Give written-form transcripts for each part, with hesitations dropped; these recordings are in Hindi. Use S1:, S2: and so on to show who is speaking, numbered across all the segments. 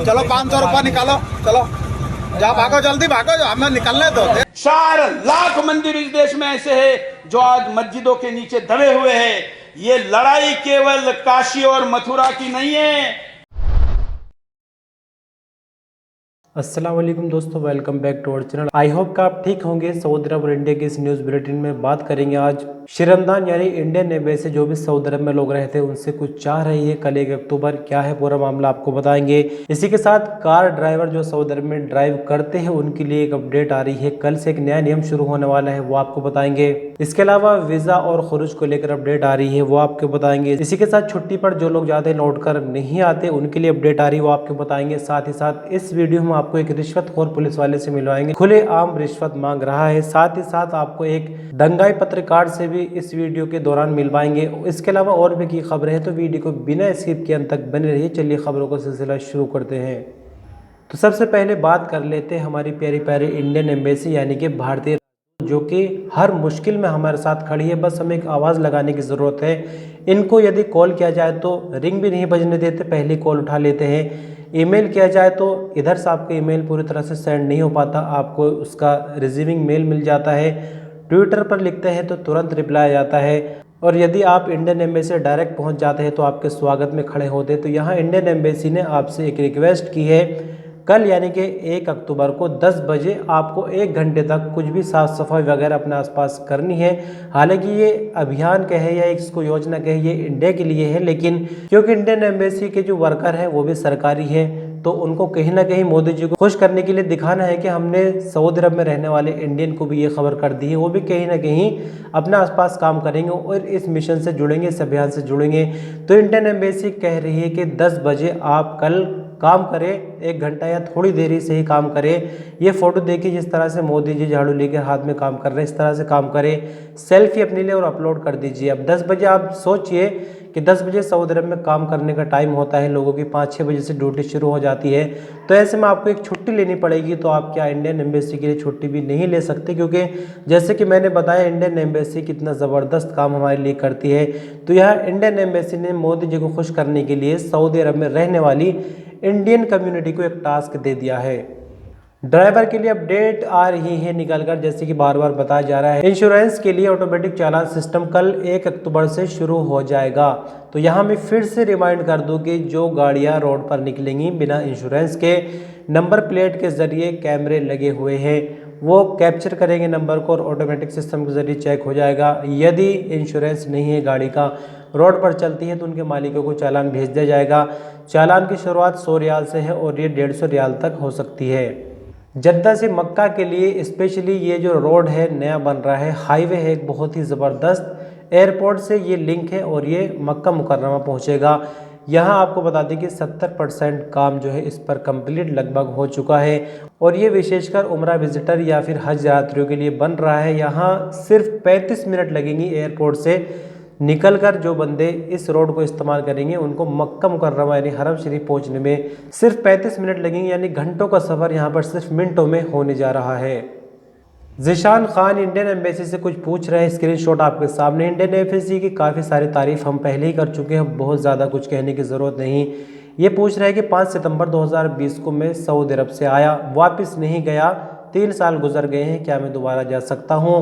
S1: चलो 500 रुपया निकालो, चलो जाओ, भागो जल्दी भागो, हमें निकलने दो।
S2: 4 लाख मंदिर इस देश में ऐसे हैं जो आज मस्जिदों के नीचे दबे हुए हैं। ये लड़ाई केवल काशी और मथुरा की नहीं है।
S3: अस्सलाम वालेकुम दोस्तों, welcome back to our channel. I hope कि आप ठीक होंगे। सऊदी अरब और इंडिया के इस न्यूज़ बुलेटिन में बात करेंगे आज शिरमदान यानी इंडियन एम्बेसी जो भी सऊदी अरब में लोग रहते हैं उनसे कुछ चाह रही है कल 1 अक्टूबर। क्या है पूरा मामला आपको बताएंगे। इसी के साथ कार ड्राइवर जो सऊदी अरब में ड्राइव करते हैं उनके लिए एक अपडेट आ रही है। कल से एक नया नियम शुरू होने वाला है, वो आपको बताएंगे। इसके अलावा वीज़ा और खुरूज को लेकर अपडेट आ रही है, वो आपको बताएंगे। इसी के साथ छुट्टी पर जो लोग जाते हैं लौट कर नहीं आते उनके लिए अपडेट आ रही है, वो आपको बताएंगे। साथ ही साथ इस वीडियो में आपको एक रिश्वतखोर पुलिस वाले से मिलवाएंगे, खुलेआम रिश्वत मांग रहा है। साथ ही साथ आपको एक दंगाई पत्रकार से भी इस वीडियो के दौरान मिलवाएंगे। इसके अलावा और भी की खबरें हैं तो वीडियो को बिना स्किप के अंत तक बने रहिए। चलिए खबरों का सिलसिला शुरू करते हैं। तो सबसे पहले बात कर लेते हैं हमारी प्यारी प्यारी इंडियन एम्बेसी यानी कि भारतीय, जो कि हर मुश्किल में हमारे साथ खड़ी है। बस हमें एक आवाज़ लगाने की ज़रूरत है। इनको यदि कॉल किया जाए तो रिंग भी नहीं बजने देते, पहली कॉल उठा लेते हैं। ईमेल किया जाए तो इधर से आपका ईमेल पूरी तरह से सेंड नहीं हो पाता, आपको उसका रिसीविंग मेल मिल जाता है। ट्विटर पर लिखते हैं तो तुरंत रिप्लाई आ जाता है। और यदि आप इंडियन एम्बेसी डायरेक्ट पहुंच जाते हैं तो आपके स्वागत में खड़े होते हैं। तो यहाँ इंडियन एम्बेसी ने आपसे एक रिक्वेस्ट की है, कल यानी कि 1 अक्टूबर को 10 बजे आपको 1 घंटे तक कुछ भी साफ़ सफाई वगैरह अपने आसपास करनी है। हालांकि ये अभियान कहे या इसको योजना कहे ये इंडिया के लिए है, लेकिन क्योंकि इंडियन एम्बेसी के जो वर्कर हैं वो भी सरकारी है तो उनको कहीं ना कहीं मोदी जी को खुश करने के लिए दिखाना है कि हमने सऊदी अरब में रहने वाले इंडियन को भी ये खबर कर दी है, वो भी कहीं ना कहीं अपने आसपास काम करेंगे और इस मिशन से जुड़ेंगे, इस अभियान से जुड़ेंगे। तो इंडियन एम्बेसी कह रही है कि 10 बजे आप कल काम करें, 1 घंटा या थोड़ी देरी से ही काम करें। ये फोटो देखिए जिस तरह से मोदी जी झाड़ू लेकर हाथ में काम कर रहे हैं, इस तरह से काम करें। सेल्फी अपने लिए और अपलोड कर दीजिए। अब 10 बजे आप सोचिए कि 10 बजे सऊदी अरब में काम करने का टाइम होता है, लोगों की 5-6 बजे से ड्यूटी शुरू हो जाती है। तो ऐसे में आपको एक छुट्टी लेनी पड़ेगी। तो आप क्या इंडियन एम्बेसी के लिए छुट्टी भी नहीं ले सकते, क्योंकि जैसे कि मैंने बताया इंडियन एम्बेसी कितना ज़बरदस्त काम हमारे लिए करती है। तो यह इंडियन एम्बेसी ने मोदी जी को खुश करने के लिए सऊदी अरब में रहने वाली इंडियन कम्युनिटी को एक टास्क दे दिया है। ड्राइवर के लिए अपडेट आ रही है निकलकर, जैसे कि बार बार बताया जा रहा है। इंश्योरेंस के लिए ऑटोमेटिक चालान सिस्टम कल 1 अक्टूबर से शुरू हो जाएगा। तो यहाँ मैं फिर से रिमाइंड कर दूं कि जो गाड़ियाँ रोड पर निकलेंगी बिना इंश्योरेंस के, नंबर प्लेट के जरिए कैमरे लगे हुए हैं, वो कैप्चर करेंगे नंबर को और ऑटोमेटिक सिस्टम के जरिए चेक हो जाएगा। यदि इंश्योरेंस नहीं है गाड़ी का, रोड पर चलती है तो उनके मालिकों को चालान भेज दिया जाएगा। चालान की शुरुआत 100 रियाल से है और ये 150 रियाल तक हो सकती है। जद्दा से मक्का के लिए स्पेशली ये जो रोड है नया बन रहा है, हाईवे है एक बहुत ही ज़बरदस्त। एयरपोर्ट से ये लिंक है और ये मक्का मुकर्रमा पहुँचेगा। यहाँ आपको बता दें कि 70% काम जो है इस पर कंप्लीट लगभग हो चुका है और ये विशेषकर उम्रा विजिटर या फिर हज यात्रियों के लिए बन रहा है। यहाँ सिर्फ 35 मिनट लगेंगी एयरपोर्ट से निकलकर जो बंदे इस रोड को इस्तेमाल करेंगे उनको मक्का मुकर्रमा यानी हरम शरीफ पहुंचने में सिर्फ 35 मिनट लगेंगे, यानी घंटों का सफ़र यहाँ पर सिर्फ मिनटों में होने जा रहा है। ज़िशान खान इंडियन एम्बेसी से कुछ पूछ रहे हैं, स्क्रीनशॉट आपके सामने। इंडियन एम्बेसी की काफ़ी सारी तारीफ हम पहले ही कर चुके हैं, बहुत ज़्यादा कुछ कहने की ज़रूरत नहीं। ये पूछ रहे हैं कि 5 सितंबर 2020 को मैं सऊदी अरब से आया, वापस नहीं गया, 3 साल गुजर गए हैं, क्या मैं दोबारा जा सकता हूं?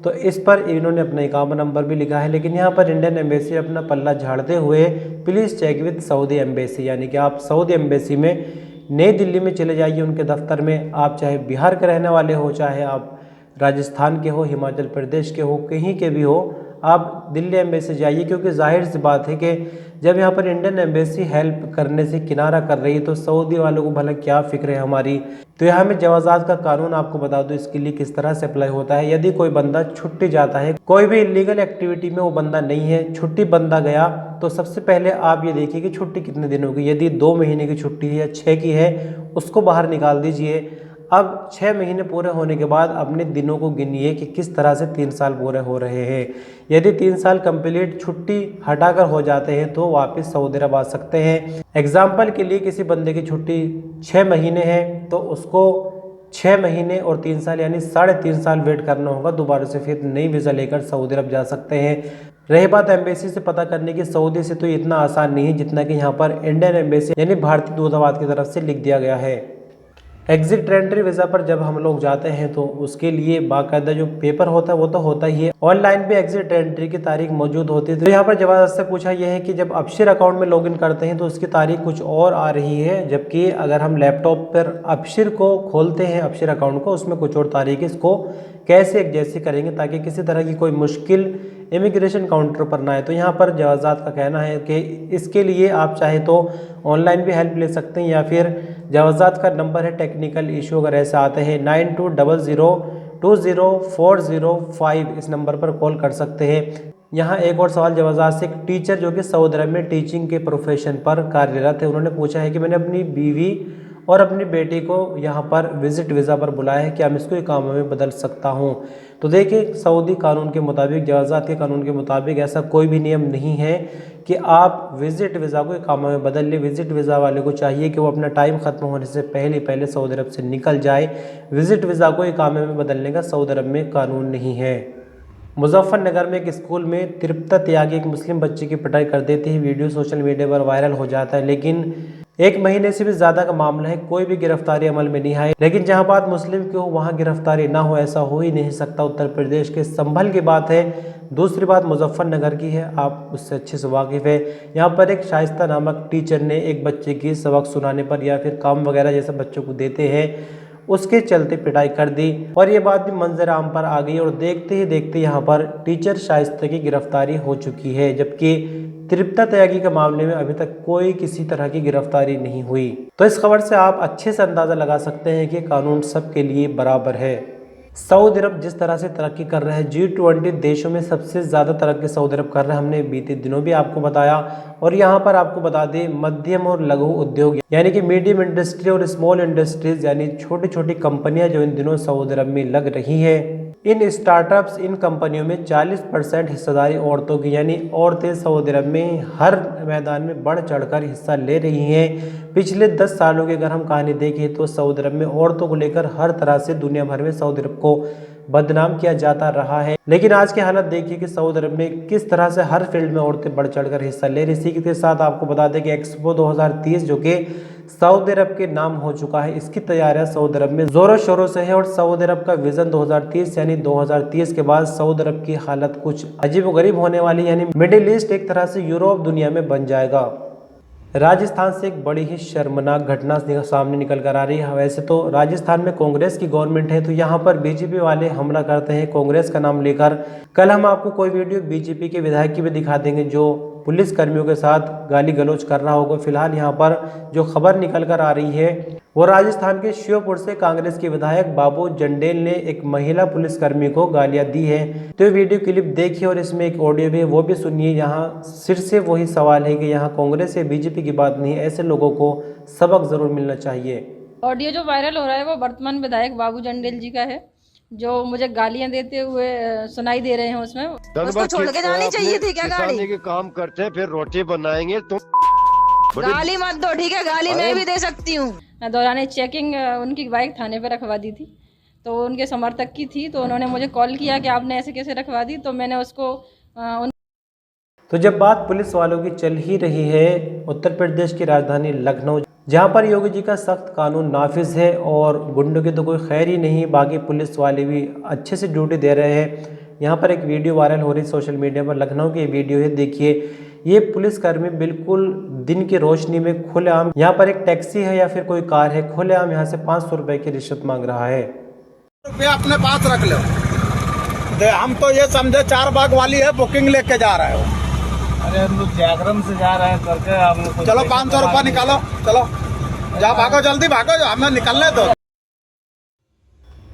S3: तो इस पर इन्होंने अपना इकामा नंबर भी लिखा है, लेकिन यहाँ पर इंडियन एम्बेसी अपना पल्ला झाड़ते हुए please check with Saudi embassy, यानी कि आप सऊदी एम्बेसी में नई दिल्ली में चले जाइए उनके दफ्तर में। आप चाहे बिहार के रहने वाले हो, चाहे आप राजस्थान के हो, हिमाचल प्रदेश के हो, कहीं के भी हो, आप दिल्ली एम्बेसी जाइए। क्योंकि जाहिर सी बात है कि जब यहाँ पर इंडियन एम्बेसी हेल्प करने से किनारा कर रही है तो सऊदी वालों को भला क्या फिक्र है हमारी। तो यहाँ में जवाज़ात का कानून आपको बता दूँ इसके लिए किस तरह से अप्लाई होता है। यदि कोई बंदा छुट्टी जाता है, कोई भी इलीगल एक्टिविटी में वो बंदा नहीं है, छुट्टी बंदा गया, तो सबसे पहले आप ये देखिए कि छुट्टी कितने दिनों की। यदि 2 महीने की छुट्टी है या 6 की है, उसको बाहर निकाल दीजिए। अब 6 महीने पूरे होने के बाद अपने दिनों को गिनिए कि किस तरह से 3 साल पूरे हो रहे हैं। यदि 3 साल कंप्लीट छुट्टी हटाकर हो जाते हैं तो वापस सऊदी अरब आ सकते हैं। एग्जाम्पल के लिए किसी बंदे की छुट्टी 6 महीने है तो उसको 6 महीने और 3 साल यानी 3.5 साल वेट करना होगा, दोबारा से फिर नई वीज़ा लेकर सऊदी अरब जा सकते हैं। रही बात एम्बेसी से पता करने की, सऊदी से तो इतना आसान नहीं है जितना कि यहाँ पर इंडियन एम्बेसी यानी भारतीय दूतावास की तरफ से लिख दिया गया है। एग्जिट एंट्री वीज़ा पर जब हम लोग जाते हैं तो उसके लिए बाकायदा जो पेपर होता है वो तो होता ही है, ऑनलाइन भी एग्जिट एंट्री की तारीख मौजूद होती है। तो यहाँ पर जवाब से पूछा यह है कि जब अपशिर अकाउंट में लॉगिन करते हैं तो उसकी तारीख कुछ और आ रही है, जबकि अगर हम लैपटॉप पर अपशिर को खोलते हैं, अपशिर अकाउंट को, उसमें कुछ और तारीख है। इसको कैसे एक जैसी करेंगे ताकि किसी तरह की कोई मुश्किल इमिग्रेशन काउंटर पर ना आए। तो यहाँ पर जवाजात का कहना है कि इसके लिए आप चाहे तो ऑनलाइन भी हेल्प ले सकते हैं या फिर जवाजात का नंबर है टेक्निकल इशू अगर ऐसे आते हैं 9200204005 इस नंबर पर कॉल कर सकते हैं। यहाँ एक और सवाल जवाजात से, एक टीचर जो कि सऊदी अरब में टीचिंग के प्रोफेशन पर कार्यरत है, उन्होंने पूछा है कि मैंने अपनी बीवी और अपनी बेटी को यहाँ पर विजिट वीज़ा पर बुलाया है, क्या मैं इसको इकामा में बदल सकता हूँ। तो देखिए सऊदी कानून के मुताबिक, जवाजात के कानून के मुताबिक ऐसा कोई भी नियम नहीं है कि आप विजिट वीज़ा को इकामा में बदल लें। विजिट वीज़ा वाले को चाहिए कि वो अपना टाइम ख़त्म होने से पहले सऊदी अरब से निकल जाए। विजिट वीज़ा को इकामे में बदलने का सऊदी अरब में कानून नहीं है। मुजफ्फरनगर में एक स्कूल में तृप्ता त्यागी एक मुस्लिम बच्चे की पिटाई कर देते ही वीडियो सोशल मीडिया पर वायरल हो जाता है, लेकिन 1 महीने से भी ज़्यादा का मामला है, कोई भी गिरफ्तारी अमल में नहीं आई। लेकिन जहां बात मुस्लिम की हो वहां गिरफ्तारी ना हो, ऐसा हो ही नहीं सकता। उत्तर प्रदेश के संभल की बात है। दूसरी बात मुजफ्फरनगर की है, आप उससे अच्छे से वाकिफ़ है। यहाँ पर एक शाइस्ता नामक टीचर ने एक बच्चे की सबक सुनाने पर या फिर काम वगैरह जैसे बच्चों को देते हैं उसके चलते पिटाई कर दी और ये बात भी मंजर आम पर आ गई और देखते ही देखते यहाँ पर टीचर शाइस्ता की गिरफ्तारी हो चुकी है, जबकि तृप्ता त्यागी के मामले में अभी तक कोई किसी तरह की गिरफ्तारी नहीं हुई। तो इस खबर से आप अच्छे से अंदाज़ा लगा सकते हैं कि कानून सबके लिए बराबर है। सऊदी अरब जिस तरह से तरक्की कर रहा है, G20 देशों में सबसे ज़्यादा तरक्की सऊदी अरब कर रहा है, हमने बीते दिनों भी आपको बताया। और यहाँ पर आपको बता दें मध्यम और लघु उद्योग यानी कि मीडियम इंडस्ट्री और स्मॉल इंडस्ट्रीज यानी छोटी छोटी कंपनियां जो इन दिनों सऊदी अरब में लग रही है, इन स्टार्टअप्स, इन कंपनियों में 40% हिस्सेदारी औरतों की, यानी औरतें सऊदी अरब में हर मैदान में बढ़ चढ़कर हिस्सा ले रही हैं। पिछले 10 सालों की अगर हम कहानी देखें तो सऊदी अरब में औरतों को लेकर हर तरह से दुनिया भर में सऊदी अरब को बदनाम किया जाता रहा है। लेकिन आज की हालत देखिए कि सऊदी अरब में किस तरह से हर फील्ड में औरतें बढ़ चढ़कर हिस्सा ले रही। इसी के साथ आपको बता दें कि एक्सपो 2030 जो कि सऊदी अरब के नाम हो चुका है, इसकी तैयारियां सऊदी अरब में जोरों शोरों से है। और सऊदी अरब का विजन 2030 यानी 2030 के बाद सऊदी अरब की हालत कुछ अजीबोगरीब होने वाली, यानी मिडिल ईस्ट एक तरह से यूरोप दुनिया में बन जाएगा। राजस्थान से एक बड़ी ही शर्मनाक घटना सामने निकल कर आ रही है। वैसे तो राजस्थान में कांग्रेस की गवर्नमेंट है, तो यहाँ पर बीजेपी वाले हमला करते हैं कांग्रेस का नाम लेकर। कल हम आपको कोई वीडियो बीजेपी के विधायक की भी दिखा देंगे जो पुलिस कर्मियों के साथ गाली गलौज कर रहा होगा। फिलहाल यहाँ पर जो खबर निकल कर आ रही है वो राजस्थान के श्योपुर से कांग्रेस के विधायक बाबू जंडेल ने एक महिला पुलिसकर्मी को गालियां दी है। तो ये वीडियो क्लिप देखिए और इसमें एक ऑडियो भी है, वो भी सुनिए। यहाँ सिर से वही सवाल है कि यहाँ कांग्रेस या बीजेपी की बात नहीं है, ऐसे लोगों को सबक जरूर मिलना चाहिए।
S4: ऑडियो जो वायरल हो रहा है वो वर्तमान विधायक बाबू जंडेल जी का है, जो मुझे गालियां देते हुए सुनाई दे रहे हैं। उसमें
S5: उसको छोड़ के जानी चाहिए थी क्या गाड़ी के काम करते हैं, फिर रोटी बनाएंगे तुम गाली मत दो, ठीक है? गाली मैं भी दे सकती हूँ।
S4: दौरान चेकिंग उनकी बाइक थाने पे रखवा दी थी, तो उनके समर्थक की थी, तो उन्होंने मुझे कॉल किया कि आपने ऐसे कैसे रखवा दी, तो मैंने उसको
S3: तो जब बात पुलिस वालों की चल ही रही है, उत्तर प्रदेश की राजधानी लखनऊ जहां पर योगी जी का सख्त कानून नाफिज है और गुंडों की तो कोई खैर ही नहीं, बाकी पुलिस वाले भी अच्छे से ड्यूटी दे रहे हैं। यहाँ पर एक वीडियो वायरल हो रही सोशल मीडिया पर, लखनऊ की वीडियो है, देखिए। ये पुलिसकर्मी बिल्कुल दिन की रोशनी में खुलेआम, यहाँ पर एक टैक्सी है या फिर कोई कार है, खुलेआम यहाँ से 500 रुपए की रिश्वत मांग रहा है।
S1: रुपया अपने पास रख लो। हम तो ये समझे 4 बाग वाली है, बुकिंग लेके जा रहे हो।
S6: अरे हम लोग जागरण से जा रहे हैं करके आप लोग
S1: चलो 500 रुपया निकालो, चलो जाओ, भागो, जल्दी भागो, हमें निकलने दो।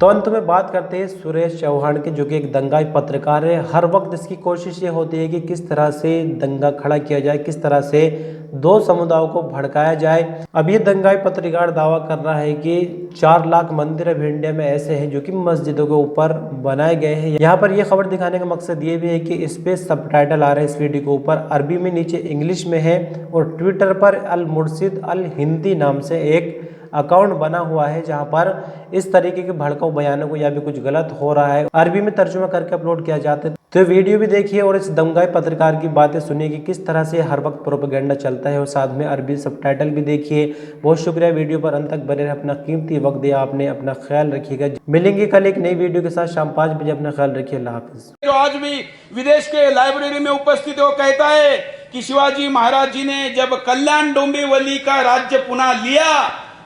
S3: तो अंत में बात करते हैं सुरेश चौहान की, जो कि एक दंगाई पत्रकार है। हर वक्त इसकी कोशिश ये होती है कि किस तरह से दंगा खड़ा किया जाए, किस तरह से दो समुदायों को भड़काया जाए। अब ये दंगाई पत्रकार दावा कर रहा है कि 4 लाख मंदिर अब इंडिया में ऐसे हैं जो कि मस्जिदों के ऊपर बनाए गए हैं। यहाँ पर यह खबर दिखाने का मकसद ये भी है कि इस पे सबटाइटल आ रहे हैं इस वीडियो के ऊपर, अरबी में, नीचे इंग्लिश में है। और ट्विटर पर अल मुर्शिद अल हिंदी नाम से एक अकाउंट बना हुआ है जहां पर इस तरीके के भड़काऊ बयानों को या भी कुछ गलत हो रहा है अरबी में तर्जुमा करके अपलोड किया जाता है। तो वीडियो भी देखिए और इस दंगाई पत्रकार की बातें सुनिए कि किस तरह से हर वक्त प्रोपेगेंडा चलता है, और साथ में अरबी सबटाइटल भी देखिए। बहुत शुक्रिया वीडियो पर अंत तक बने रहे, अपना कीमती वक्त दिया आपने। अपना ख्याल रखिएगा, मिलेंगे कल एक नई वीडियो के साथ शाम 5 बजे। अपना ख्याल रखिए, अल्लाह हाफिज।
S2: जो आज भी विदेश के लाइब्रेरी में उपस्थित हो कहता है कि शिवाजी महाराज जी ने जब कल्याण डोंबिवली का राज्य पुनः लिया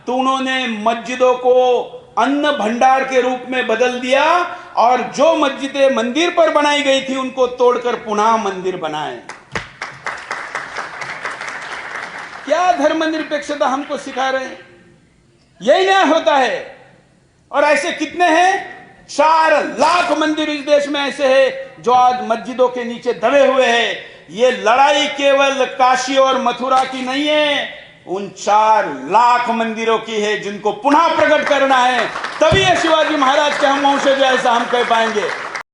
S2: तो उन्होंने मस्जिदों को अन्न भंडार के रूप में बदल दिया, और जो मस्जिदें मंदिर पर बनाई गई थी उनको तोड़कर पुनः मंदिर बनाए। क्या धर्मनिरपेक्षता हमको सिखा रहे हैं? यही न्याय होता है। और ऐसे कितने हैं? 4 लाख मंदिर इस देश में ऐसे हैं जो आज मस्जिदों के नीचे दबे हुए हैं। ये लड़ाई केवल काशी और मथुरा की नहीं है, उन 4 लाख मंदिरों की है जिनको पुनः प्रकट करना है। तभी ये शिवाजी महाराज के हम वंशज ऐसा हम कह पाएंगे।